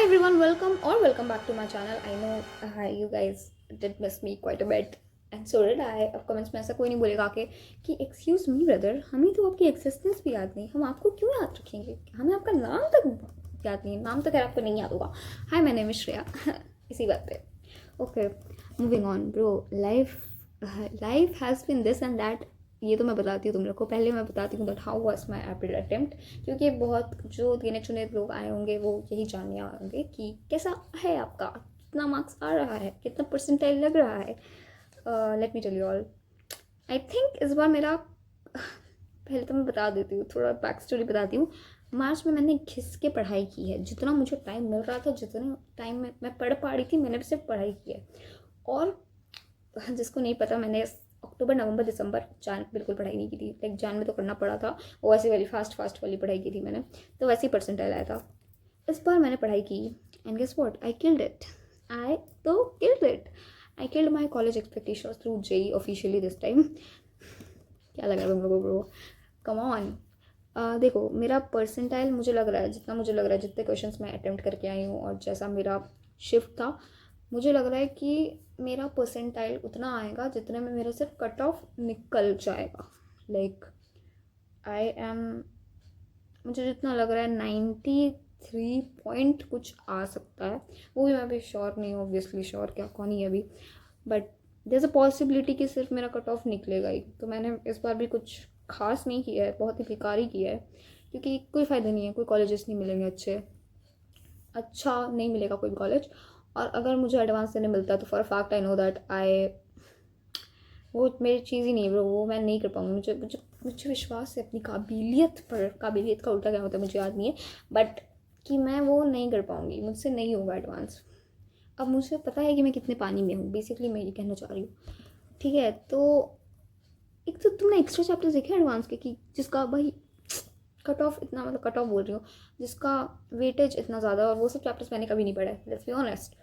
Hi everyone, welcome back to my channel. I know you guys did miss me quite a bit and so did I. अब comments में ऐसा कोई नहीं बोलेगा कि excuse me brother, हमें तो आपकी एक्सिस्टेंस भी याद नहीं, हम आपको क्यों याद रखेंगे, हमें आपका नाम तक याद नहीं, नाम तो खैर आपको नहीं याद होगा. Hi, my name is Shreya. इसी बात पे okay, moving on bro. Life has been this and that. ये तो मैं बताती हूँ तुम लोग को. पहले मैं बताती हूँ that how was my April attempt, क्योंकि बहुत जो गिने चुने लोग आए होंगे वो यही जानने आए होंगे कि कैसा है आपका, कितना मार्क्स आ रहा है, कितना परसेंटाइल लग रहा है. Let me tell you all. I think इस बार मेरा पहले तो मैं बता देती हूँ, थोड़ा बैक स्टोरी बताती हूँ. मार्च में मैंने घिस के पढ़ाई की है, जितना मुझे टाइम मिल रहा था, जितने टाइम में मैं पढ़ पा रही थी, मैंने भी सिर्फ पढ़ाई की है. और जिसको नहीं पता, मैंने अक्टूबर नवंबर दिसंबर जान बिल्कुल पढ़ाई नहीं की थी. लाइक जान में तो करना पड़ा था, वो ऐसी वाली फास्ट वाली पढ़ाई की थी मैंने, तो वैसे ही परसेंटाइल आया था. इस बार मैंने पढ़ाई की and guess what, I killed it. I तो killed it. I killed my college expectations through JEE officially this time. क्या लगा तुम लोगों को? Come on. देखो, मेरा परसेंटाइल मुझे लग रहा है, जितना मुझे लग रहा है, जितने क्वेश्चंस मैं अटेम्प्ट करके आई हूँ और जैसा मेरा शिफ्ट था, मुझे लग रहा है कि मेरा परसेंटाइल उतना आएगा जितने में मेरा सिर्फ कट ऑफ निकल जाएगा. लाइक आई एम, मुझे जितना लग रहा है 93 पॉइंट कुछ आ सकता है. वो भी मैं अभी श्योर नहीं हूँ, ऑब्वियसली श्योर क्या कौन ही है अभी, बट देयर अ पॉसिबिलिटी कि सिर्फ मेरा कट ऑफ निकलेगा ही. तो मैंने इस बार भी कुछ खास नहीं किया है, बहुत ही बेकार ही किया है, क्योंकि कोई फ़ायदा नहीं है, कोई कॉलेजेस नहीं मिलेंगे अच्छे, अच्छा नहीं मिलेगा कोई भी कॉलेज. और अगर मुझे एडवांस देने मिलता है तो for a fact I know that वो मेरी चीज़ ही नहीं है ब्रो, वो मैं नहीं कर पाऊँगी. मुझे मुझे मुझे विश्वास है अपनी काबिलियत पर. काबिलियत का उल्टा क्या होता है मुझे याद नहीं है, बट कि मैं वो नहीं कर पाऊँगी, मुझसे नहीं होगा एडवांस. अब मुझे पता है कि मैं कितने पानी में हूँ, बेसिकली मैं ये कहना चाह रही हूँ. ठीक है, तो एक तो तुमने एक्स्ट्रा चैप्टर्स देखे एडवांस के, कि जिसका भाई कट ऑफ इतना, मतलब कट ऑफ बोल रही हूँ, जिसका वेटेज इतना ज़्यादा, और वो सब चैप्टर्स मैंने कभी नहीं पढ़े, लेट्स बी ऑनेस्ट.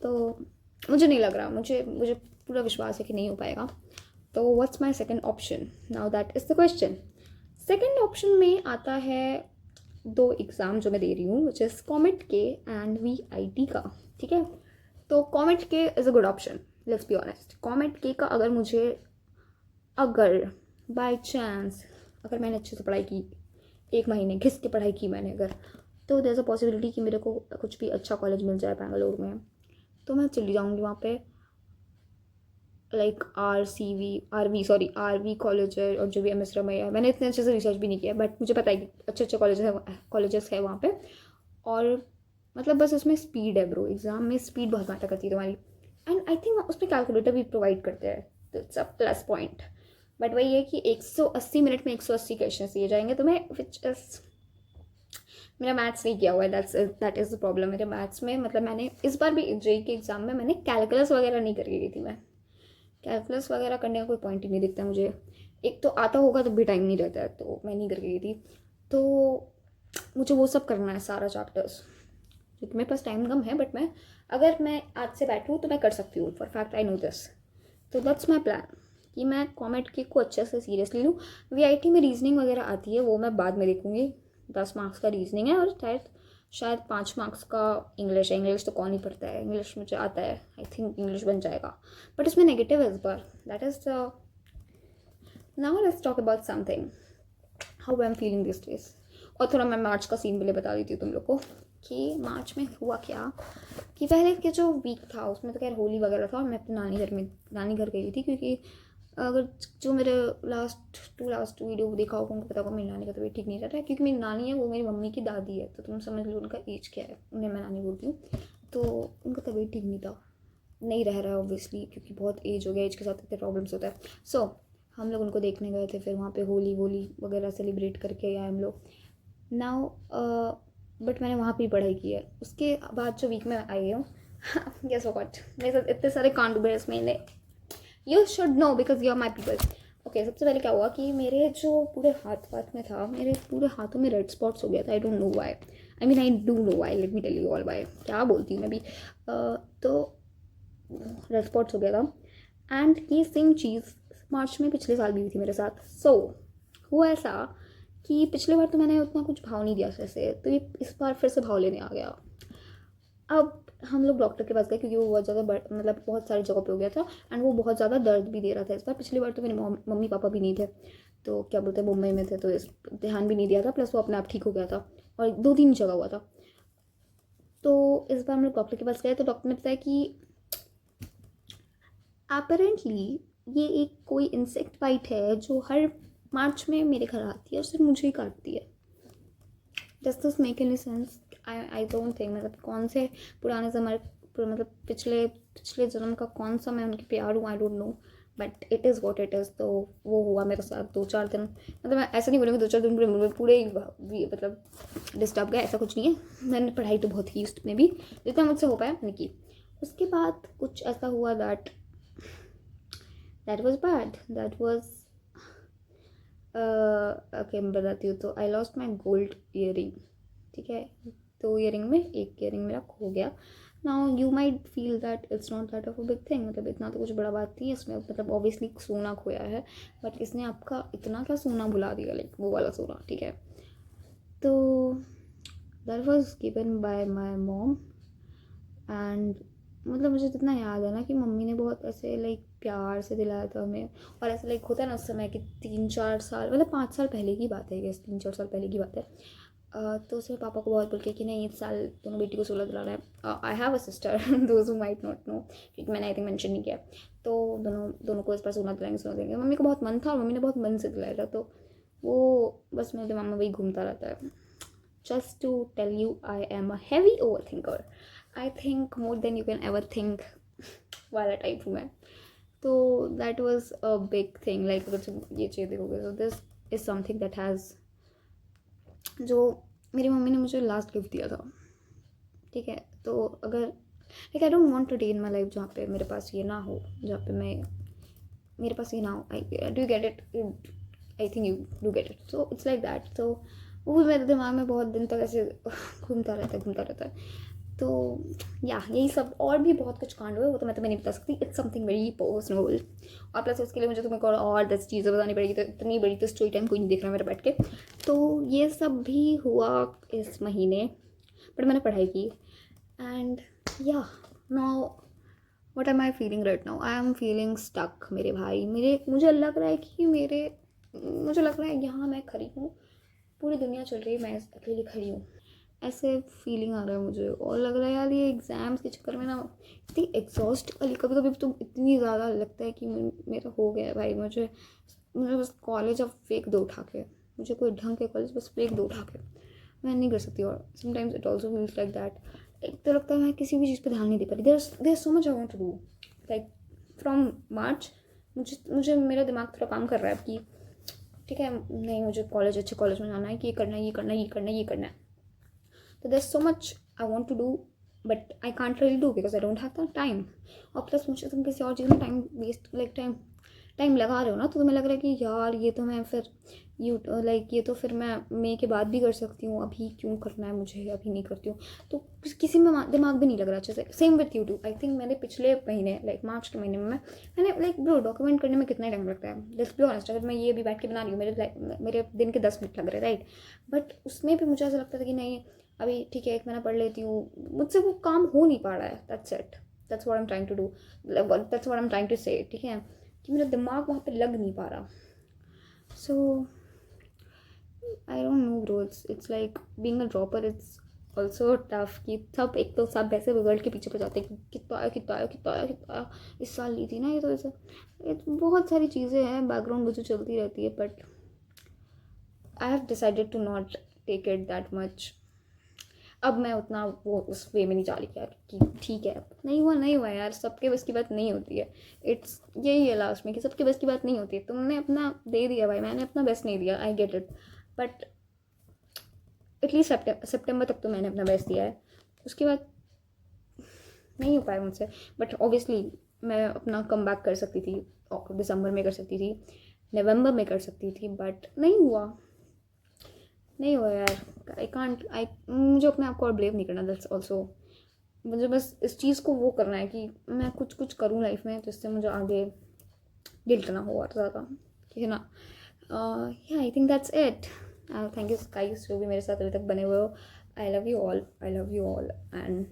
तो मुझे नहीं लग रहा, मुझे मुझे पूरा विश्वास है कि नहीं हो पाएगा. तो what's my second option now, that is the question. Second option में आता है दो एग्ज़ाम जो मैं दे रही हूँ, विच इज़ कॉमेट के एंड VIT का. ठीक है, तो कॉमेट के is a good option, let's be honest. Comet के का अगर बाय चांस, अगर मैंने अच्छे से पढ़ाई की, एक महीने घिस के पढ़ाई की मैंने अगर, तो देयर इज़ अ पॉसिबिलिटी कि मेरे को कुछ भी अच्छा कॉलेज मिल जाए बेंगलोर में, तो मैं चली जाऊँगी वहाँ पे. लाइक RV कॉलेज है, और जो भी MS रमैया है, मैंने इतने अच्छे से रिसर्च भी नहीं किया, बट मुझे पता है कि अच्छे अच्छे कॉलेजेस है वहाँ पे. और मतलब बस उसमें स्पीड है ब्रो, एग्ज़ाम में स्पीड बहुत मैटर करती है तुम्हारी. एंड आई थिंक उसमें कैलकुलेटर भी प्रोवाइड करते हैं, तो it's a plus point. But वही है कि 180 मिनट में 180 क्वेश्चन दिए जाएंगे तुम्हें, विच इज़, मेरा मैथ्स नहीं किया हुआ है, दैट इज़ द प्रॉब्लम. मेरे मैथ्स में, मतलब मैंने इस बार भी JEE के एग्ज़ाम में मैंने कैलकुलस वगैरह नहीं करके गई थी. मैं कैलकुलस वगैरह करने का कोई पॉइंट ही नहीं दिखता मुझे. एक तो आता होगा तो भी टाइम नहीं रहता है, तो मैं नहीं करके गई थी. तो मुझे वो सब करना है, सारा चैप्टर्स, क्योंकि मेरे पास टाइम कम है, बट मैं, अगर मैं आज से बैठूँ तो मैं कर सकती हूँ, for fact I know this. तो दैट्स माई प्लान, कि मैं कॉमेट के को अच्छे से सीरियसली लूँ. VIT में रीजनिंग वगैरह आती है, वो मैं बाद में देखूँगी. 10 मार्क्स का रीजनिंग है, और शायद 5 मार्क्स का इंग्लिश है. इंग्लिश तो कौन ही पढ़ता है, इंग्लिश मुझे आता है, आई थिंक इंग्लिश बन जाएगा. बट इसमें नेगेटिव है इस बार, that is the. Now let's talk about something, how I am feeling this days. और थोड़ा मैं मार्च का सीन पहले बता देती हूँ तुम लोग को, कि मार्च में हुआ क्या. कि पहले के जो वीक था उसमें तो खैर होली वगैरह था, और मैं अपने नानी घर गई थी, क्योंकि अगर जो मेरे लास्ट वीडियो देखा होगा उनको पता होगा मेरी नानी का तबीयत ठीक नहीं रहता है, क्योंकि मेरी नानी है वो मेरी मम्मी की दादी है, तो तुम समझ लो उनका एज क्या है, उन्हें मैं नानी बोलती हूँ. तो उनका तबीयत ठीक नहीं था, नहीं रह रहा है ऑब्वियसली, क्योंकि बहुत एज हो गया, एज के साथ इतने प्रॉब्लम्स होता है. सो हम लोग उनको देखने गए थे, फिर वहाँ पे होली वगैरह सेलिब्रेट करके आए हम लोग. नाउ बट मैंने वहाँ पे ही पढ़ाई की है. उसके बाद जो वीक में आई हूँ, गेस व्हाट, मेरे साथ इतने सारे कांड हुए इस महीने. You should know because you are my people. Okay, सबसे पहले क्या हुआ कि मेरे जो पूरे हाथ में था, मेरे पूरे हाथों में रेड स्पॉट्स हो गया था. I don't know why, I do know why, let me tell you all why. क्या बोलती हूँ मैं भी. तो रेड स्पॉट्स हो गया था. एंड ये सेम चीज़ मार्च में पिछले साल भी हुई थी मेरे साथ. सो हुआ ऐसा कि पिछले बार तो मैंने उतना कुछ भाव नहीं दिया जैसे, तो ये इस बार फिर से भाव लेने आ गया. अब हम लोग डॉक्टर के पास गए क्योंकि वो बहुत ज़्यादा मतलब बहुत सारी जगह पे हो गया था एंड वो बहुत ज़्यादा दर्द भी दे रहा था इस बार। पिछली बार तो मेरे मम्मी पापा भी नहीं थे, तो क्या बोलते हैं मुंबई में थे, तो इस ध्यान भी नहीं दिया था, प्लस वो अपने आप ठीक हो गया था और 2-3 जगह हुआ था। तो इस बार हम लोग डॉक्टर के पास गए तो डॉक्टर ने बताया कि अपेरेंटली ये एक कोई इंसेक्ट बाइट है जो हर मार्च में मेरे घर आती है और सिर्फ मुझे ही काटती है। Does this make any sense? I don't think. मतलब कौन से पुराने ज़माने, मतलब पिछले पिछले जन्म का कौन सा मैं उनकी प्यार हूँ, आई don't no, but it is what it is. तो वो हुआ मेरे साथ 2-4 दिन, मतलब मैं ऐसा नहीं बोलूँगी 2-4 दिन पूरे मतलब डिस्टर्ब गए, ऐसा कुछ नहीं है। मैंने पढ़ाई तो बहुत की उसमें भी, जितना मुझसे हो पाया मैंने की। उसके बाद कुछ ऐसा हुआ that was bad, that was okay मैं बताती हूँ। तो I lost my gold earring, ठीक है, 2 ईयरिंग में एक ईयरिंग मेरा खो गया। Now you might feel that it's not that of a big thing, मतलब इतना तो कुछ बड़ा बात नहीं है इसमें, मतलब ऑब्वियसली सोना खोया है, बट इसने आपका इतना क्या सोना भुला दिया, लाइक वो वाला सोना, ठीक है। तो that was given by my mom and मतलब मुझे जितना याद है ना कि मम्मी ने बहुत ऐसे लाइक प्यार से दिलाया था हमें, और ऐसे लाइक होता है ना उस समय कि 3-4 साल, मतलब 5 साल पहले की बात है, गेस 3-4 साल पहले की बात है। तो उसमें पापा को बहुत बोल के कि नहीं इस साल दोनों बेटी को 16 दिलाना है। I have a sister those who might not know, क्योंकि मैंने आई थिंक मेंशन नहीं किया। तो दोनों दोनों को इस बार 16 दिलाएंगे, 16 देंगे। मम्मी को बहुत मन था और मम्मी ने बहुत मन से दिलाया था, तो वो बस मेरे दिमाग में वही घूमता रहता है। Just to tell you I am a heavy over thinker, I think more than you can ever think वाला टाइप हूँ मैं। तो that was a big thing, like अगर तुम ये चीज़ देखोगे तो this is something that has, जो मेरी मम्मी ने मुझे लास्ट गिफ्ट दिया था, ठीक है। तो अगर like I don't want today in my life जहाँ पे मेरे पास ये ना हो, जहाँ पे मैं मेरे पास ये ना हो। I do get it, I think you do get it, so it's like that. तो वो मेरे दिमाग में बहुत दिन तक ऐसे घूमता रहता है। तो या यही सब और भी बहुत कुछ कांड हुए, वो तो मैं तुम्हें नहीं बता सकती, इट्स समथिंग वेरी पर्सनल। और प्लस उसके लिए मुझे तुम्हें और 10 चीज़ें बतानी पड़ेगी, तो इतनी बड़ी तो स्टोरी टाइम कोई नहीं देख रहा मेरा बैठ के। तो ये सब भी हुआ इस महीने, बट मैंने पढ़ाई की एंड या now what am I feeling right now, I am feeling stuck मेरे भाई। मुझे लग रहा है कि मुझे लग रहा है यहाँ मैं खड़ी हूँ, पूरी दुनिया चल रही है, मैं अकेली खड़ी हूँ, ऐसे फीलिंग आ रहा है मुझे। और लग रहा है यार ये एग्ज़ाम्स के चक्कर में ना इतनी एग्जॉस्ट वाली, कभी कभी तो इतनी ज़्यादा लगता है कि मेरा हो गया है भाई। मुझे मुझे बस कॉलेज अब फेंक दो उठा के, मुझे कोई ढंग के कॉलेज बस फेंक दो उठा के, मैं नहीं कर सकती। और sometimes it also feels like that, एक तो लगता है मैं किसी भी चीज़ पे ध्यान नहीं दे पा रही। There so much I want to do, like from March मुझे मेरा दिमाग थोड़ा काम कर रहा है कि ठीक है नहीं मुझे कॉलेज, अच्छे कॉलेज में जाना है, कि ये करना है, ये करना है, ये करना है, ये करना है। तो there's so much I want to do but I can't really do because I don't have the time। और प्लस मुझे तुम किसी और चीज़ में टाइम वेस्ट, लाइक टाइम लगा रहे हो ना, तो तुम्हें लग रहा है कि यार ये तो मैं फिर ये तो फिर मैं मई के बाद भी कर सकती हूँ, अभी क्यों करना है मुझे, अभी नहीं करती हूँ। तो किसी में दिमाग भी नहीं लग रहा अच्छे से। Same with YouTube, I think मैंने पिछले महीने लाइक मार्च के महीने में मैंने लाइक ब्रो डॉक्यूमेंट करने में कितना टाइम लगता है, लेट्स बी ऑनेस्ट। अगर मैं ये भी बैठ के बना रही हूँ, मेरे दिन के 10 मिनट लग रहे हैं, राइट, बट उसमें भी मुझे ऐसा लगता था कि नहीं अभी ठीक है 1 महीना पढ़ लेती हूँ, मुझसे वो काम हो नहीं पा रहा है। That's it, that's what I am trying to do, that's what I am trying to say, ठीक है, कि मेरा दिमाग वहाँ पे लग नहीं पा रहा। So I don't know bro, it's like being a dropper, it's also tough. कि सब एक तो सब वैसे रिजल्ट के पीछे पड़ जाते हैं कि कितना आया कितना आया कितना आया कितना आया, इस साल ली थी ना ये, तो ऐसा बहुत सारी चीज़ें हैं बैकग्राउंड में जो चलती रहती है, but I have decided to not take it that much. अब मैं उतना वो उस वे में नहीं जा रही यार कि ठीक है नहीं हुआ यार, सबके बस की बात नहीं होती है। इट्स यही है लास्ट में कि सबके बस की बात नहीं होती है। तुमने अपना दे दिया भाई, मैंने अपना बेस्ट नहीं दिया, I get it, but at least सितंबर तक तो मैंने अपना बेस्ट दिया है। उसके बाद नहीं हो पाया मुझसे, बट ऑब्वियसली मैं अपना कम बैक कर सकती थी, दिसंबर में कर सकती थी, नवंबर में कर सकती थी, बट नहीं हुआ यार। आई मुझे अपने आप को और ब्लेम नहीं करना, दैट्स ऑल्सो, मुझे बस इस चीज़ को वो करना है कि मैं कुछ करूँ लाइफ में जिससे मुझे आगे गिल्ट ना हो और ज़्यादा, ठीक है ना। या I think that's it. Thank you guys जो भी मेरे साथ अभी तक बने हुए हो। I love you all and